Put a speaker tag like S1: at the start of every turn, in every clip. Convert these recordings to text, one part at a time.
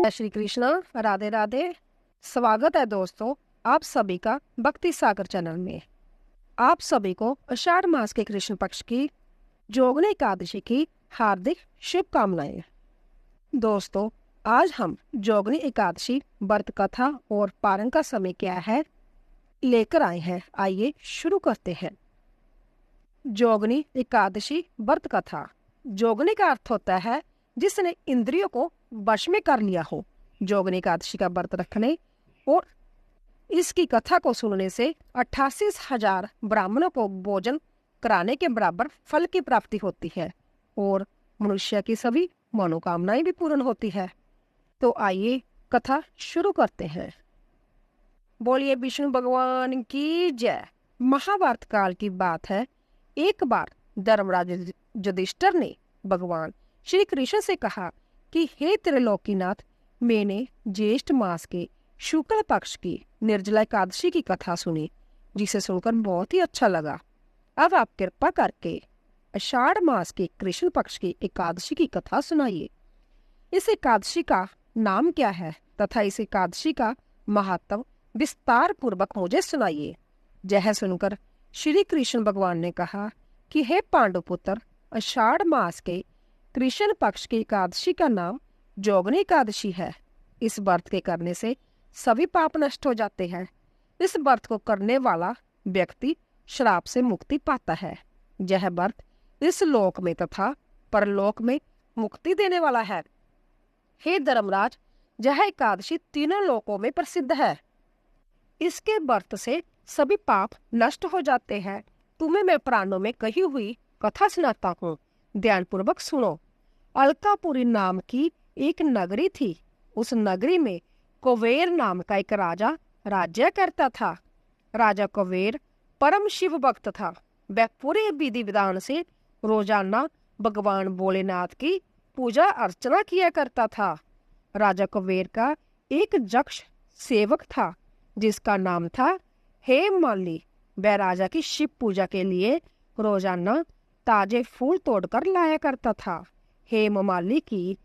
S1: जय श्री कृष्ण, राधे राधे। स्वागत है दोस्तों आप सभी का भक्ति सागर चैनल में। आप सभी को आषाढ़ मास के कृष्ण पक्ष की जोगनी एकादशी की हार्दिक शुभकामनाएं। दोस्तों, आज हम जोगनी एकादशी व्रत कथा और पारण का समय क्या है लेकर आए हैं। आइए शुरू करते हैं। जोगनी एकादशी व्रत कथा। जोगनी का अर्थ होता है जिसने इंद्रियों को वश में कर लिया हो। जोगनी एकादशी का व्रत रखने और इसकी कथा को सुनने से 88,000 ब्राह्मणों को भोजन कराने के बराबर फल की प्राप्ति होती है और मनुष्य की सभी मनोकामनाएं भी पूर्ण होती है। तो आइए कथा शुरू करते हैं। बोलिए विष्णु भगवान की जय। महाभारत काल की बात है। एक बार धर्मराज युधिष्ठिर ने भगवान श्री कृष्ण से कहा कि हे त्रिलोकीनाथ, मैंने ज्येष्ठ मास के शुक्ल पक्ष की निर्जला एकादशी की कथा सुनी, जिसे सुनकर बहुत ही अच्छा लगा। अब आप कृपा करके आषाढ़ मास के कृष्ण पक्ष की एकादशी की कथा सुनाइए। इस एकादशी का नाम क्या है तथा इस एकादशी का महत्व विस्तार पूर्वक मुझे सुनाइए। यह सुनकर श्री कृष्ण भगवान ने कहा कि हे पांडुपुत्र, आषाढ़ मास के कृष्ण पक्ष की एकादशी का नाम जोगनी एकादशी है। इस व्रत के करने से सभी पाप नष्ट हो जाते हैं। इस व्रत को करने वाला व्यक्ति श्राप से मुक्ति पाता है। यह व्रत इस लोक में तथा परलोक में मुक्ति देने वाला है। हे धर्मराज, यह एकादशी तीनों लोकों में प्रसिद्ध है। इसके व्रत से सभी पाप नष्ट हो जाते हैं। तुम्हें मैं प्राणों में कही हुई कथा सुनाता हूँ, ध्यान पूर्वक सुनो। अलकापुरी नाम की एक नगरी थी। उस नगरी में कुबेर नाम का एक राजा राज्य करता था। राजा कुबेर परम शिव भक्त था। वह पूरे विधि विधान से रोजाना भगवान भोलेनाथ की पूजा अर्चना किया करता था। राजा कुबेर का एक यक्ष सेवक था जिसका नाम था हेममाली। वह राजा की शिव पूजा के लिए रोजाना ताजे फूल तोड़कर लाया करता था। हेममाली की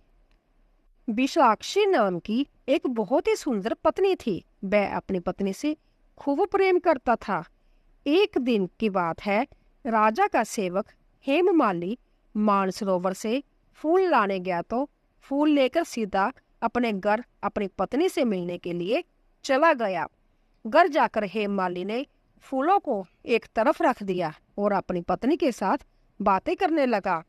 S1: विशाक्षी नाम की एक बहुत ही सुंदर पत्नी थी। वह अपनी पत्नी से खूब प्रेम करता था। एक दिन की बात है, राजा का सेवक हेममाली मानसरोवर से फूल लाने गया तो फूल लेकर सीधा अपने घर अपनी पत्नी से मिलने के लिए चला गया। घर जाकर हेममाली ने फूलों को एक तरफ रख दिया और अपनी पत्नी के साथ बातें करने लगा,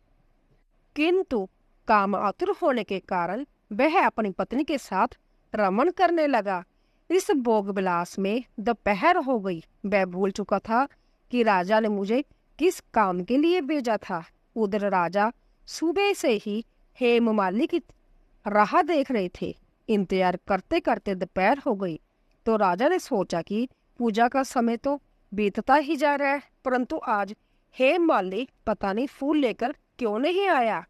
S1: किंतु काम आतुर होने के कारण वह अपनी पत्नी के साथ रमण करने लगा। इस भोग विलास में दोपहर हो गई। वह भूल चुका था कि राजा ने मुझे किस काम के लिए भेजा था। उधर राजा सुबह से ही हेममाली की राह देख रहे थे। इंतजार करते करते दोपहर हो गई तो राजा ने सोचा कि पूजा का समय तो बीतता ही जा रहा है, परंतु आज हेममाली पता नहीं फूल लेकर क्यों नहीं आया।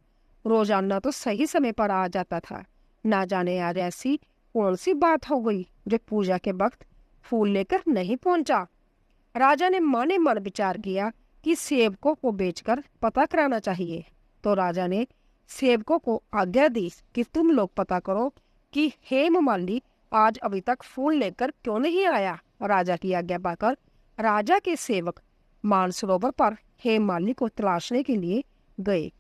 S1: रोजाना तो सही समय पर आ जाता था। ना जाने आज ऐसी कौन सी बात हो गई जो पूजा के वक्त फूल लेकर नहीं पहुंचा। राजा ने मन विचार किया कि सेवकों को बेचकर पता कराना चाहिए। तो राजा ने सेवकों को आज्ञा दी कि तुम लोग पता करो कि हेममाली आज अभी तक फूल लेकर क्यों नहीं आया। राजा की आज्ञा पाकर राजा के सेवक मानसरोवर पर हेममाली को तलाशने के लिए गए,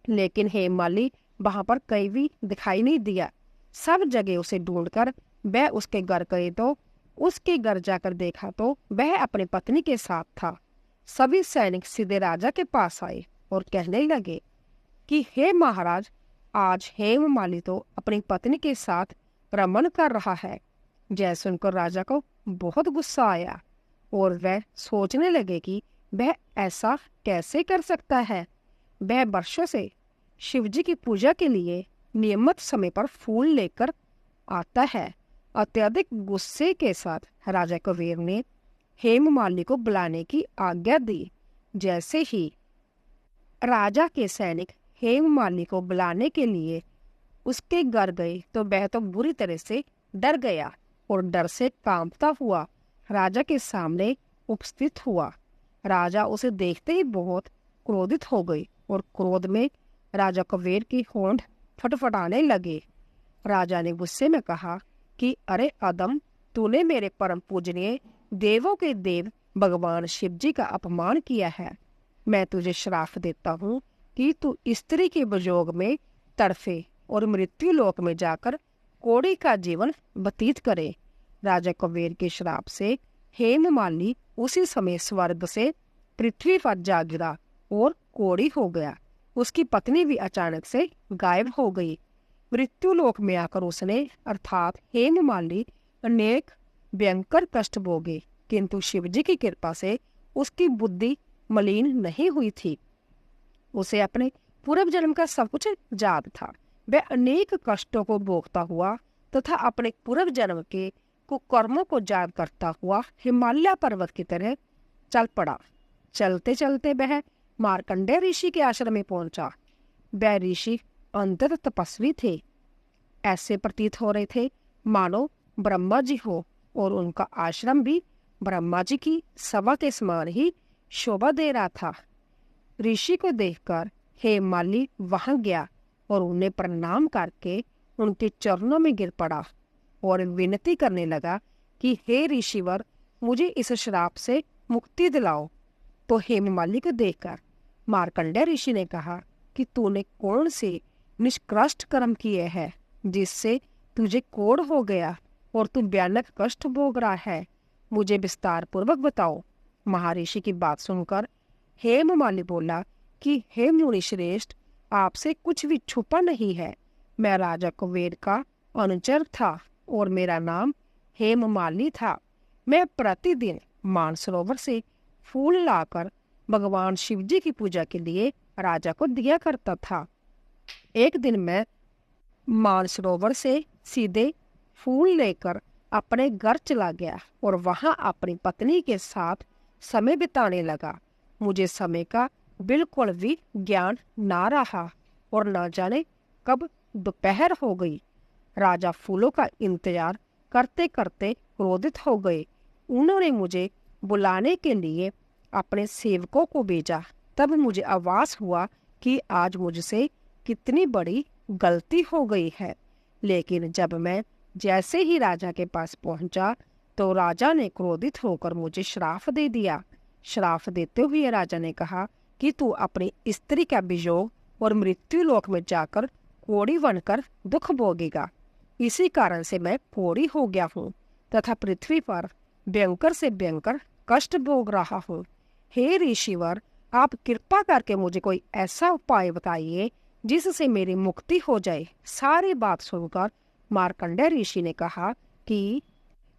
S1: लेकिन हेममाली वहां पर कहीं भी दिखाई नहीं दिया। सब जगह उसे ढूंढकर वह उसके घर गए तो उसके घर जाकर देखा तो वह अपनी पत्नी के साथ था। सभी सैनिक सीधे राजा के पास आए और कहने लगे कि हे महाराज, आज हेममाली तो अपनी पत्नी के साथ रमण कर रहा है। यह सुनकर राजा को बहुत गुस्सा आया और वह सोचने लगे कि वह ऐसा कैसे कर सकता है। वह वर्षों से शिवजी की पूजा के लिए नियमित समय पर फूल लेकर आता है। अत्यधिक गुस्से के साथ राजा कुबेर ने हेममाली को बुलाने की आज्ञा दी। जैसे ही राजा के सैनिक हेममाली को बुलाने के लिए उसके घर गए तो वह तो बुरी तरह से डर गया और डर से कांपता हुआ राजा के सामने उपस्थित हुआ। राजा उसे देखते ही बहुत क्रोधित हो गई और क्रोध में राजा कुबेर की होंठ फटफटाने लगे। राजा ने गुस्से में कहा कि अरे अदम, तूने मेरे परम पूजनीय देवों के देव भगवान शिव जी का अपमान किया है। मैं तुझे श्राप देता हूँ कि तू स्त्री के वियोग में तड़फे और मृत्यु लोक में जाकर कोड़ी का जीवन व्यतीत करे। राजा कुबेर के श्राप से हेममालिनी उसी समय स्वर्ग से पृथ्वी पर जा गिरा और कोड़ी हो गया। उसकी पत्नी भी अचानक से गायब हो गई। मृत्यु लोक में आकर उसने अर्थात हेममालिनी अनेक भयंकर कष्ट भोगे, किंतु शिवजी की कृपा से उसकी बुद्धि मलिन नहीं हुई थी। उसे अपने पूर्व जन्म का सब कुछ याद था। वह अनेक कष्टों को भोगता हुआ तथा अपने पूर्व जन्म के कुकर्मों को याद करता हुआ हिमालय पर्वत की तरह चल पड़ा। चलते चलते वह मार्कंडेय ऋषि के आश्रम में पहुंचा। वह ऋषि अंततः तपस्वी थे। ऐसे प्रतीत हो रहे थे मानो ब्रह्मा जी हो, और उनका आश्रम भी ब्रह्मा जी की सभा के समान ही शोभा दे रहा था। ऋषि को देखकर हेममालिनी वहां गया और उन्हें प्रणाम करके उनके चरणों में गिर पड़ा और विनती करने लगा कि हे ऋषिवर, मुझे इस श्राप से मुक्ति दिलाओ। तो हेममालिनी को देखकर मार्कंडेय ऋषि ने कहा कि तूने कौन से निष्कृष्ट कर्म किए हैं जिससे तुझे कोढ़ हो गया और तू भयानक कष्ट भोग रहा है? मुझे विस्तार पूर्वक बताओ। महर्षि की बात सुनकर हेममालिनी बोला कि हे मुनि श्रेष्ठ, आपसे कुछ भी छुपा नहीं है। मैं राजा कुबेर का अनुचर था और मेरा नाम हेममालिनी था। मैं प्रतिदिन मानसरोवर से फूल लाकर भगवान शिव जी की पूजा के लिए राजा को दिया करता था। एक दिन मैं मानसरोवर से सीधे फूल लेकर अपने घर चला गया और वहां अपनी पत्नी के साथ समय बिताने लगा। मुझे समय का बिल्कुल भी ज्ञान ना रहा और न जाने कब दोपहर हो गई। राजा फूलों का इंतजार करते करते क्रोधित हो गए। उन्होंने मुझे बुलाने के लिए अपने सेवकों को भेजा। तब मुझे आभास हुआ कि आज मुझसे कितनी बड़ी गलती हो गई है। लेकिन जब मैं जैसे ही राजा के पास पहुंचा तो राजा ने क्रोधित होकर मुझे श्राप दे दिया। श्राप देते हुए राजा ने कहा कि तू अपनी स्त्री का वियोग और मृत्यु लोक में जाकर कोढ़ी बनकर दुख भोगेगा। इसी कारण से मैं कोढ़ी हो गया हूँ तथा पृथ्वी पर भयंकर से भयंकर कष्ट भोग रहा हूँ। हे ऋषिवर, आप कृपा करके मुझे कोई ऐसा उपाय बताइए जिससे मेरी मुक्ति हो जाए। सारी बात सुनकर मार्कंडेय ऋषि ने कहा कि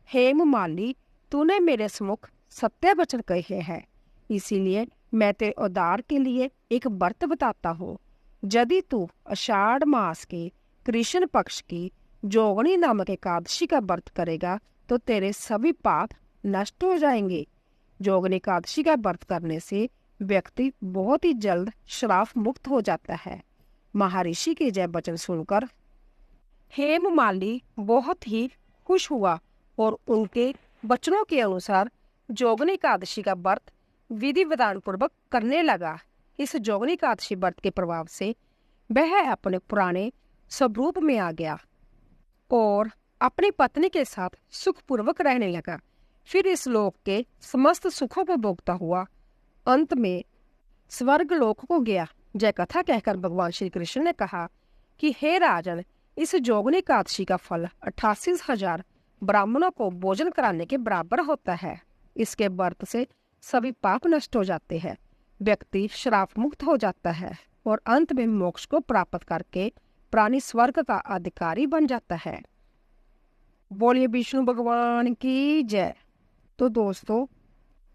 S1: हेममालिनी, तूने मेरे सम्मुख सत्य वचन कहे हैं, इसीलिए मैं तेरे उद्धार के लिए एक व्रत बताता हूँ। यदि तू आषाढ़ मास के कृष्ण पक्ष की जोगनी नामक एकादशी का व्रत करेगा तो तेरे सभी पाप नष्ट हो जाएंगे। जोगनी एकादशी का व्रत करने से व्यक्ति बहुत ही जल्द श्राप मुक्त हो जाता है। महर्षि के जय वचन सुनकर हेममालिनी बहुत ही खुश हुआ और उनके वचनों के अनुसार जोगनी एकादशी का व्रत विधि विधान पूर्वक करने लगा। इस जोगनी एकादशी व्रत के प्रभाव से वह अपने पुराने स्वरूप में आ गया और अपनी पत्नी के साथ सुखपूर्वक रहने लगा। फिर इस लोक के समस्त सुखों को भोगता हुआ अंत में स्वर्ग लोक को गया। जय कथा कहकर भगवान श्री कृष्ण ने कहा कि हे राजन, इस जोगनी एकादशी का फल 88,000 ब्राह्मणों को भोजन कराने के बराबर होता है। इसके व्रत से सभी पाप नष्ट हो जाते हैं, व्यक्ति श्राप मुक्त हो जाता है और अंत में मोक्ष को प्राप्त करके प्राणी स्वर्ग का अधिकारी बन जाता है। बोलिए विष्णु भगवान की जय। तो दोस्तों,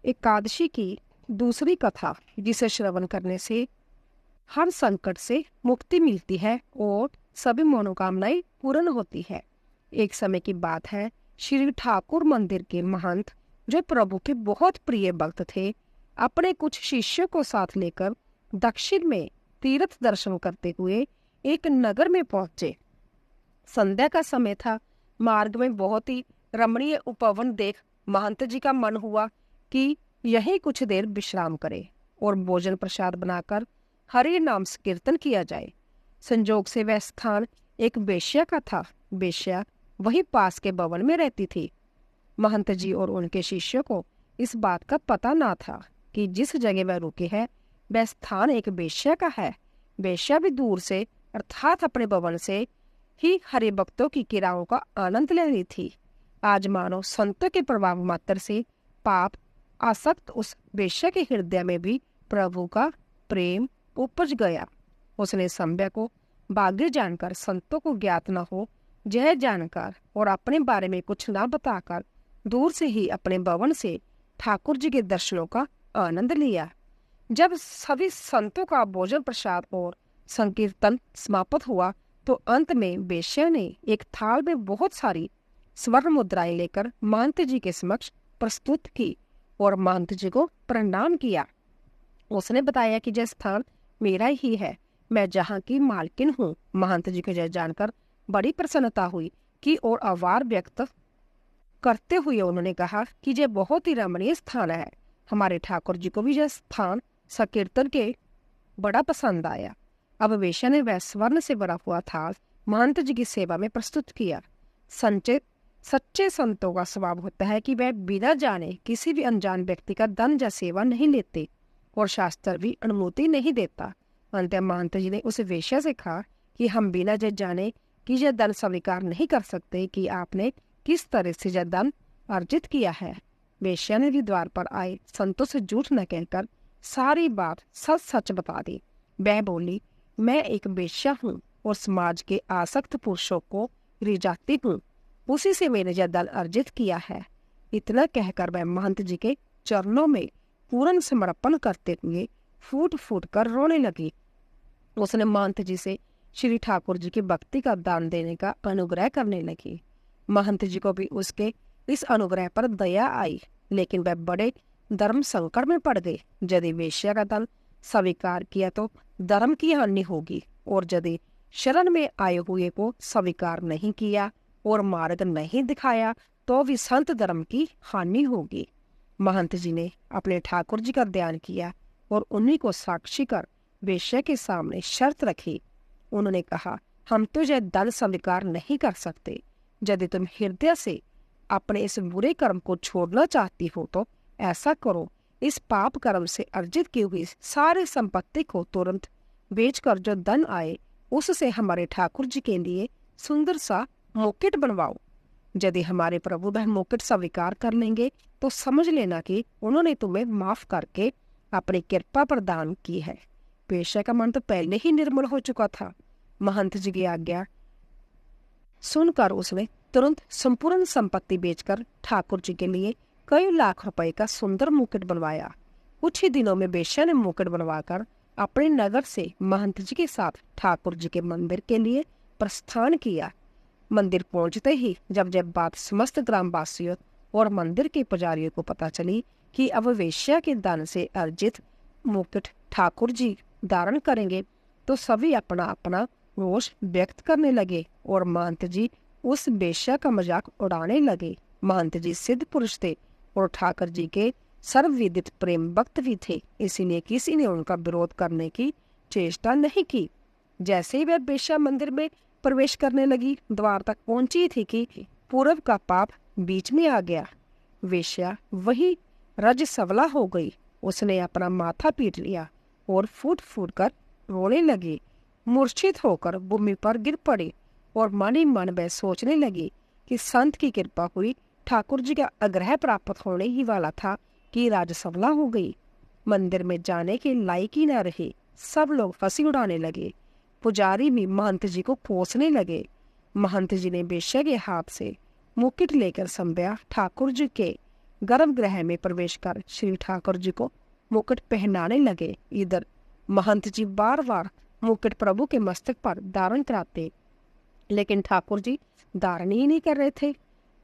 S1: एकादशी की दूसरी कथा जिसे श्रवण करने से हर संकट से मुक्ति मिलती है और सभी मनोकामनाएं पूर्ण होती है। एक समय की बात है, श्री ठाकुर मंदिर के महंत, जो प्रभु के बहुत प्रिय भक्त थे, अपने कुछ शिष्यों को साथ लेकर दक्षिण में तीर्थ दर्शन करते हुए एक नगर में पहुंचे। संध्या का समय था। मार्ग में बहुत ही रमणीय उपवन देख महंत जी का मन हुआ कि यहीं कुछ देर विश्राम करे और भोजन प्रसाद बनाकर हरि नाम कीर्तन किया जाए। संजोग से वह स्थान एक वेश्या का था। वेश्या वही पास के भवन में रहती थी। महंत जी और उनके शिष्यों को इस बात का पता ना था कि जिस जगह वह रुके हैं वह स्थान एक वेश्या का है। वेश्या भी दूर से अर्थात अपने भवन से ही हरि भक्तों की क्रियाओं का आनंद ले रही थी। आज मानो संतों के प्रभाव मात्र से पाप आसक्त उस वेश्या के हृदय में भी प्रभु का प्रेम उपज गया। उसने संभ्य को भाग्य जानकर, संतों को ज्ञात न हो यह जानकर और अपने बारे में कुछ न बताकर दूर से ही अपने भवन से ठाकुर जी के दर्शनों का आनंद लिया। जब सभी संतों का भोजन प्रसाद और संकीर्तन समाप्त हुआ तो अंत में वेश्या ने एक थाल में बहुत सारी स्वर्ण मुद्राएं लेकर महंत जी के समक्ष प्रस्तुत की और महंत जी को प्रणाम किया। उसने बताया कि यह स्थान मेरा ही है, मैं जहाँ की मालकिन हूँ। महंत जी को यह जानकर बड़ी प्रसन्नता हुई कि और आभार व्यक्त करते हुए उन्होंने कहा कि यह बहुत ही रमणीय स्थान है। हमारे ठाकुर जी को भी यह स्थान संकीर्तन के बड़ा पसंद आया। अब वेश्या ने वह स्वर्ण से भरा हुआ थाल महंत जी की सेवा में प्रस्तुत किया। सच्चे संतों का स्वभाव होता है कि वह बिना जाने किसी भी अनजान व्यक्ति का धन या सेवा नहीं लेते और शास्त्र भी अनुमति नहीं देता। अंत महंत जी ने उस वेश्या से कहा कि हम बिना यह जाने कि यह धन स्वीकार नहीं कर सकते कि आपने किस तरह से यह धन अर्जित किया है। वेश्या ने भी द्वार पर आए संतों से झूठ न कहकर सारी बात सच सच बता दी। वह बोली, मैं एक वेश्या हूँ और समाज के आसक्त पुरुषों को रिझाती हूँ, उसी से मैंने यह धन अर्जित किया है। इतना कहकर वह महंत जी के चरणों में पूर्ण समर्पण करते हुए फूट फूट कर रोने लगी। उसने महंत जी से श्री ठाकुर जी की भक्ति का दान देने का अनुग्रह करने लगी। महंत जी को भी उसके इस अनुग्रह पर दया आई, लेकिन वह बड़े धर्म संकट में पड़ गए। यदि वेश्या का धन स्वीकार किया तो धर्म की हानि होगी और यदि शरण में आए हुए को स्वीकार नहीं किया और मार्ग नहीं दिखाया तो भी संत धर्म की हानि होगी। महंत जी ने अपने ठाकुर जी का ध्यान किया और उन्हीं को साक्षी कर वेश्या के सामने शर्त रखी। उन्होंने कहा, हम तो यह धन स्वीकार नहीं कर सकते। यदि तुम हृदय से अपने इस बुरे कर्म को छोड़ना चाहती हो तो ऐसा करो, इस पाप कर्म से अर्जित की हुई सारी संपत्ति को तुरंत बेचकर जो धन आए उससे हमारे ठाकुर जी के लिए सुंदर सा मुकुट बनवाओ। यदि हमारे प्रभु वह मुकुट स्वीकार कर लेंगे तो समझ लेना कि उन्होंने तुम्हें माफ करके अपनी कृपा प्रदान की है। वेश्या का मन तो पहले ही निर्मल हो चुका था। महंत जी की आज्ञा सुनकर उसने तुरंत संपूर्ण संपत्ति बेचकर ठाकुर जी के लिए कई लाख रुपए का सुंदर मुकुट बनवाया। कुछ ही दिनों में वेश्या ने मुकुट बनवाकर अपने नगर से महंत जी के साथ ठाकुर जी के मंदिर के लिए प्रस्थान किया। मंदिर पहुंचते ही जब बात समस्त ग्रामवासियों और मंदिर के पुजारियों को पता चली कि अब वेश्या के दान से अर्जित मुकुट ठाकुर जी धारण करेंगे तो सभी अपना अपना रोष व्यक्त करने लगे और महंत जी उस वेश्या का मजाक उड़ाने लगे। महंत जी सिद्ध पुरुष थे और ठाकुर जी के सर्वविदित प्रेम भक्त भी थे, इसीलिए किसी ने उनका विरोध करने की चेष्टा नहीं की। जैसे ही वह वेश्या मंदिर में प्रवेश करने लगी, द्वार तक पहुंची थी कि पूर्व का पाप बीच में आ गया। वेश्या वही रज सवला हो गई। उसने अपना माथा पीट लिया और फूट फूट कर रोने लगी। मूर्छित होकर भूमि पर गिर पड़ी और मन ही मन में सोचने लगी कि संत की कृपा हुई, ठाकुर जी का आग्रह प्राप्त होने ही वाला था कि राज सवला हो गई। मंदिर में जाने के लायक ही न रहे। सब लोग हंसी उड़ाने लगे। पुजारी भी महंत जी को कोसने लगे। महंत जी ने वेश्या के हाथ से मुकुट लेकर संभ्या ठाकुर जी के गर्भगृह में प्रवेश कर श्री ठाकुर जी को मुकुट पहनाने लगे। इधर महंत जी बार बार मुकुट प्रभु के मस्तक पर धारण कराते, लेकिन ठाकुर जी धारण ही नहीं कर रहे थे।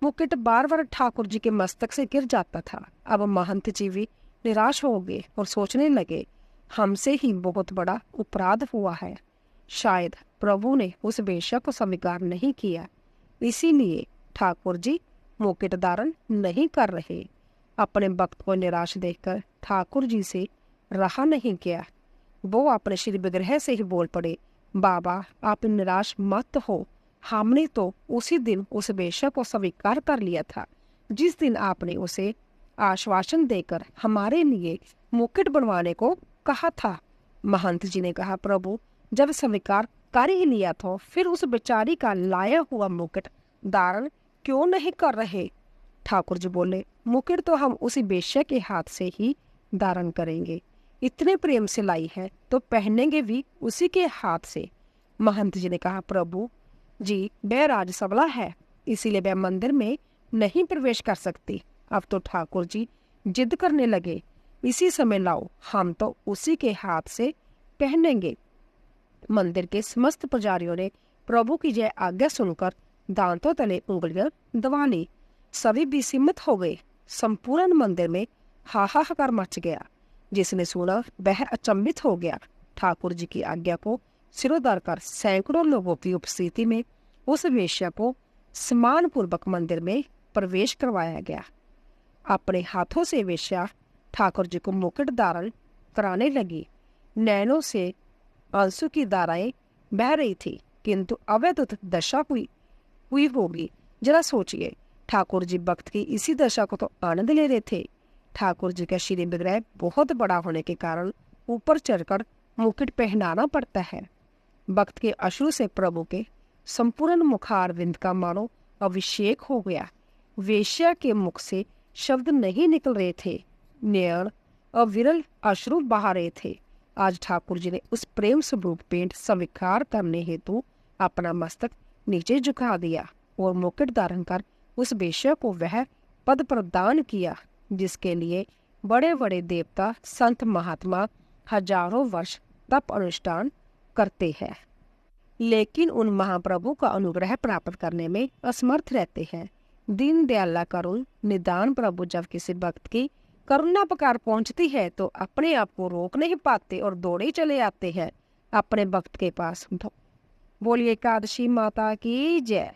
S1: मुकुट बार बार ठाकुर जी के मस्तक से गिर जाता था। अब महंत जी भी निराश हो गए और सोचने लगे, हमसे ही बहुत बड़ा अपराध हुआ है। शायद प्रभु ने उस वेश्या को स्वीकार नहीं किया, इसीलिए ठाकुर जी मुकुट धारण नहीं कर रहे। अपने भक्त को निराश देखकर ठाकुर जी से रहा नहीं गया। वो अपने श्री विग्रह से ही बोल पड़े, बाबा, आप निराश मत हो। हमने तो उसी दिन उस वेश्या को स्वीकार कर लिया था जिस दिन आपने उसे आश्वासन देकर हमारे लिए मुकुट बनवाने को कहा था। महंत जी ने कहा, प्रभु, जब स्वीकार कर ही लिया तो फिर उस बेचारी का लाया हुआ मुकुट धारण क्यों नहीं कर रहे? ठाकुर जी बोले, मुकुट तो हम उसी वेश्या के हाथ से ही धारण करेंगे। इतने प्रेम से लाई है तो पहनेंगे भी उसी के हाथ से। महंत जी ने कहा, प्रभु जी, वह राज सबला है, इसीलिए वह मंदिर में नहीं प्रवेश कर सकती। अब तो ठाकुर जी जिद करने लगे, इसी समय लाओ, हम तो उसी के हाथ से पहनेंगे। मंदिर के समस्त पुजारियों ने प्रभु की जय आज्ञा सुनकर दांतों तले उंगलियां दबा ली। सभी विस्मित हो गए। संपूर्ण मंदिर में हाहाकार मच गया। जिसने सुना वह अचंभित हो गया। ठाकुर जी की आज्ञा को सिरोधार कर सैकड़ों लोगों की उपस्थिति में उस वेश्या को सम्मान पूर्वक मंदिर में प्रवेश करवाया गया। अपने हाथों से वेश्या ठाकुर जी को मुकुट धारण कराने लगी। नैनों से आंसू की धाराएं बह रही थी, किंतु अवैध दशा हुई होगी। जरा सोचिए, ठाकुर जी भक्त की इसी दशा को तो आनंद ले रहे थे। ठाकुर जी का श्री विग्रह बहुत बड़ा होने के कारण ऊपर चढ़कर मुकुट पहनाना पड़ता है। भक्त के अश्रु से प्रभु के संपूर्ण मुखारविंद का मानो अभिषेक हो गया। वेश्या के मुख से शब्द नहीं निकल रहे थे, नयन अविरल अश्रु बहा रहे थे। आज ठाकुर जी ने उस प्रेम स्वरूप पेंट स्वीकार करने हेतु अपना मस्तक नीचे झुका दिया और मुकुट धारण कर उस वेश्या को वह पद प्रदान किया जिसके लिए बड़े बड़े देवता संत महात्मा हजारों वर्ष तप अनुष्ठान करते हैं, लेकिन उन महाप्रभु का अनुग्रह प्राप्त करने में असमर्थ रहते हैं। दीन दयाला करुण निदान प्रभु जब किसी भक्त की करुणा पुकार पहुंचती है तो अपने आप को रोक नहीं पाते और दौड़े चले आते हैं अपने भक्त के पास। बोलिए एकादशी माता की जय।